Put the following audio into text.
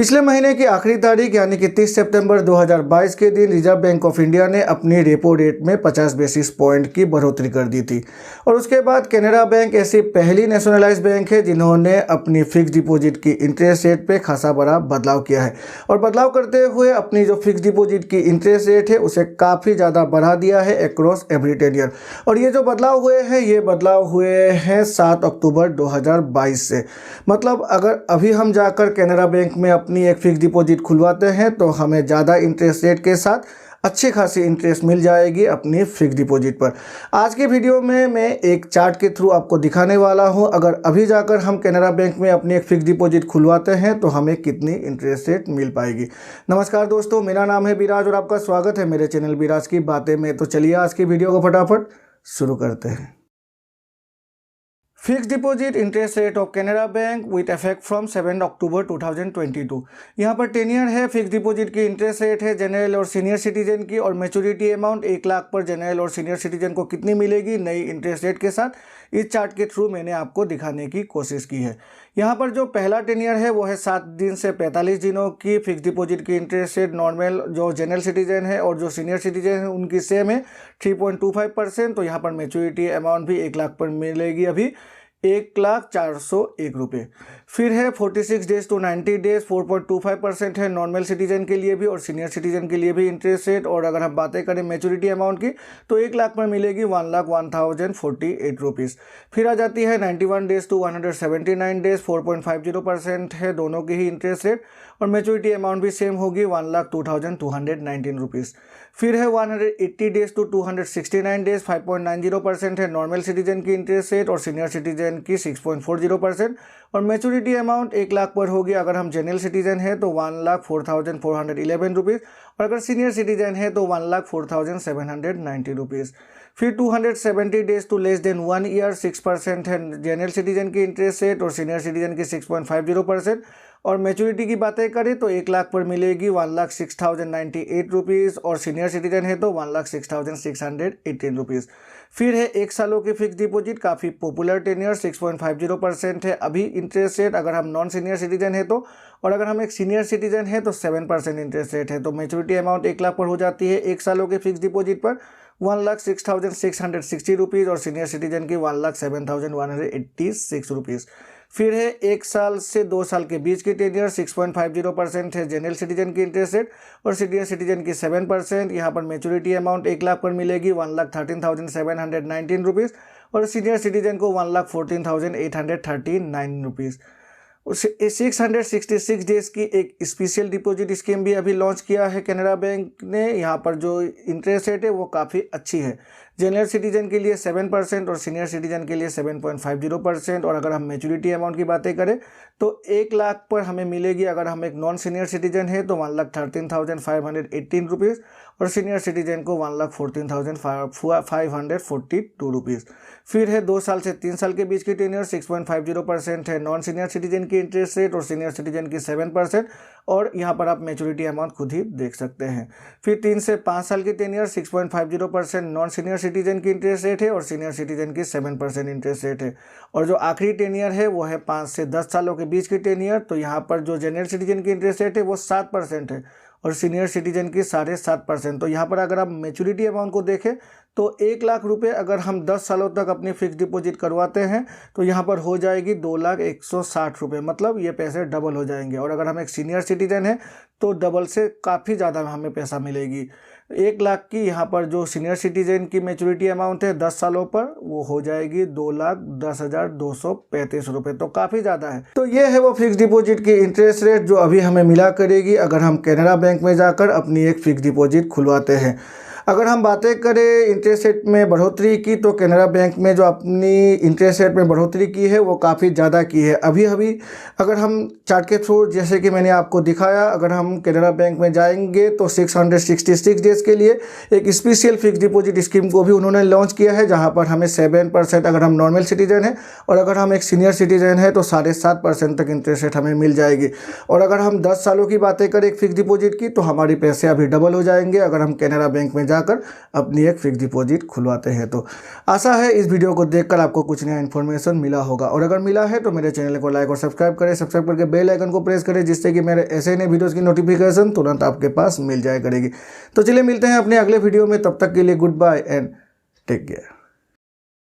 पिछले महीने की आखिरी तारीख यानी कि 30 सितंबर 2022 के दिन रिजर्व बैंक ऑफ इंडिया ने अपनी रेपो रेट में 50 बेसिस पॉइंट की बढ़ोतरी कर दी थी। और उसके बाद कैनरा बैंक ऐसी पहली नेशनलाइज्ड बैंक है जिन्होंने अपनी फिक्स डिपॉजिट की इंटरेस्ट रेट पे खासा बड़ा बदलाव किया है और बदलाव करते हुए अपनी जो फिक्स डिपॉजिट की इंटरेस्ट रेट है उसे काफ़ी ज़्यादा बढ़ा दिया है अक्रॉस एवरी 10 ईयर। और ये जो बदलाव हुए हैं ये बदलाव हुए हैं 7 अक्टूबर 2022 से। मतलब अगर अभी हम जाकर कैनरा बैंक में अपनी एक फिक्स डिपॉजिट खुलवाते हैं तो हमें ज़्यादा इंटरेस्ट रेट के साथ अच्छी खासी इंटरेस्ट मिल जाएगी अपनी फिक्स डिपॉजिट पर। आज के वीडियो में मैं एक चार्ट के थ्रू आपको दिखाने वाला हूं, अगर अभी जाकर हम कैनरा बैंक में अपनी एक फिक्स डिपॉजिट खुलवाते हैं तो हमें कितनी इंटरेस्ट रेट मिल पाएगी। नमस्कार दोस्तों, मेरा नाम है विराज और आपका स्वागत है मेरे चैनल विराज की बातें में। तो चलिए आज की वीडियो को फटाफट शुरू करते हैं। Fix deposit interest rate of Canara bank with effect from 7 अक्टूबर 2022। यहाँ पर 10 ईयर है। फिक्स डिपॉजिट की इंटरेस्ट रेट है जनरल और सीनियर सिटीजन की, और मैच्योरिटी अमाउंट 1 लाख पर जनरल और सीनियर सिटीजन को कितनी मिलेगी नई इंटरेस्ट रेट के साथ, इस चार्ट के थ्रू मैंने आपको दिखाने की कोशिश की है। यहाँ पर जो पहला 10 ईयर है वो है 7 दिन से 45 दिनों की फिक्स डिपॉजिट की इंटरेस्ट रेट। नॉर्मल जो जनरल सिटीजन है और जो सीनियर सिटीजन है उनकी सेम है 3.25%। तो यहाँ पर मैच्योरिटी अमाउंट भी 1 लाख पर मिलेगी अभी 1,04,01 रुपये। फिर है 46 डेज टू 90 डेज 4.25% है नॉर्मल सिटीजन के लिए भी और सीनियर सिटीजन के लिए भी इंटरेस्ट रेट। और अगर हम बातें करें मैच्योरिटी अमाउंट की तो 1 लाख में मिलेगी 1,01,048 रुपीज़। फिर आ जाती है 91 डेज टू 179 डेज 4.50% है दोनों की ही इंटरेस्ट रेट और मैच्योरिटी अमाउंट भी सेम होगी 1,02,219 रुपीज़। फिर है 180 डेज टू 269 डेज 5.90% है नॉर्मल सिटीजन की इंटरेस्ट रेट और सीनियर सिटीजन की 6.40% और मैच्योरिटी अमाउंट 1 लाख पर होगी। अगर हम जनरल सिटीजन है तो 1,04,411 रुपीज़ और अगर सीनियर सिटीजन है तो 1,04,790 रुपीज़। फिर 270 days to less than 1 year 6% है जनरल सिटीजन की इंटरेस्ट रेट और सीनियर सिटीजन की 6.50% और मैच्योरिटी की बातें करें तो 1 लाख पर मिलेगी 1,06,098 रुपीज़ और सीनियर सिटीजन है तो 1,06,618 रुपीज़। फिर है 1 सालों की फिक्स डिपॉजिट, काफ़ी पॉपुलर टेन्योर 6.50% है अभी इंटरेस्ट रेट अगर हम नॉन सीनियर सिटीजन है तो, और अगर हम एक सीनियर सिटीजन है तो 7% इंटरेस्ट रेट है। तो मैच्योरिटी अमाउंट 1 लाख पर हो जाती है 1 सालों के फिक्स डिपॉजिट पर 1,06,660 रुपीज़ और सीनियर सिटीजन की 1,07,186 रुपीज़। फिर है 1 साल से 2 साल के बीच की टेन्योर 6.50% है जनरल सिटीजन की इंटरेस्ट रेट और सीनियर सिटीजन की 7%। यहाँ पर मैच्योरिटी अमाउंट 1 लाख पर मिलेगी 1,13,719 रुपीज़ और सीनियर सिटीजन को 1,14,839 रुपीज़। 666 डेज की एक स्पेशल डिपॉजिट स्कीम भी अभी लॉन्च किया है कैनरा बैंक ने। यहाँ पर जो इंटरेस्ट रेट है वो काफ़ी अच्छी है। जनरल सिटीजन के लिए 7% और सीनियर सिटीजन के लिए 7.50% और अगर हम मैच्योरिटी अमाउंट की बातें करें तो 1 लाख पर हमें मिलेगी। अगर हम एक नॉन सीनियर सिटीजन है तो 1,13,518 रुपीज़ और सीनियर सिटीजन को 1,14,542 रुपीज़। फिर है 2 साल से 3 साल के बीच की टेन्योर 6.50% है नॉन सीनियर सिटीजन की इंटरेस्ट रेट और सीनियर सिटीजन की 7% और यहाँ पर आप मैच्योरिटी अमाउंट खुद ही देख सकते हैं। फिर 3 से 5 साल की टेन्योर 6.50% नॉन सीनियर सिटीजन की इंटरेस्ट रेट है और सीनियर सिटीजन की 7% इंटरेस्ट रेट है। और जो आखिरी टेन्योर है वो है 5 से 10 सालों के बीच की टेन्योर। तो यहाँ पर जो जनरल सिटीजन की इंटरेस्ट रेट है वो 7% है और सीनियर सिटीजन की 7.5%। तो यहाँ पर अगर आप मैच्योरिटी अमाउंट को देखें तो 1 लाख रुपए अगर हम 10 सालों तक अपनी फिक्स डिपॉजिट करवाते हैं तो यहाँ पर हो जाएगी 2,01,60 रुपये। मतलब ये पैसे डबल हो जाएंगे। और अगर हम एक सीनियर सिटीजन है तो डबल से काफ़ी ज़्यादा हमें पैसा मिलेगी। 1 लाख की यहाँ पर जो सीनियर सिटीजन की मैच्योरिटी अमाउंट है 10 सालों पर वो हो जाएगी 2,10,235 रुपये। तो काफ़ी ज़्यादा है। तो ये है वो फिक्स डिपॉजिट की इंटरेस्ट रेट जो अभी हमें मिला करेगी अगर हम कैनरा बैंक में जाकर अपनी एक फिक्स डिपॉजिट खुलवाते हैं। अगर हम बातें करें इंटरेस्ट रेट में बढ़ोतरी की तो कैनरा बैंक में जो अपनी इंटरेस्ट रेट में बढ़ोतरी की है वो काफ़ी ज़्यादा की है। अभी अगर हम चार्ट के थ्रू जैसे कि मैंने आपको दिखाया, अगर हम कैनरा बैंक में जाएंगे तो 666 डेज़ के लिए एक स्पेशल फिक्स डिपॉजिट स्कीम को भी उन्होंने लॉन्च किया है जहाँ पर हमें 7% अगर हम नॉर्मल सिटीजन हैं और अगर हम एक सीनियर सिटीजन है तो 7.5% तक इंटरेस्ट रेट हमें मिल जाएगी। और अगर हम 10 सालों की बातें करें एक फिक्स डिपॉजिट की तो हमारे पैसे अभी डबल हो जाएंगे अगर हम कैनरा बैंक में जाकर अपनी एक फिक्स डिपॉजिट खुलवाते हैं। तो आशा है इस वीडियो को देखकर आपको कुछ नया इन्फॉर्मेशन मिला होगा, और अगर मिला है तो मेरे चैनल को लाइक और सब्सक्राइब करें, सब्सक्राइब करके बेल आइकन को प्रेस करें, जिससे कि मेरे ऐसे नए वीडियोज़ की नोटिफिकेशन तुरंत आपके पास मिल जाया करेगी। तो चलिए मिलते हैं अपने अगले वीडियो में, तब तक के लिए goodbye and take care.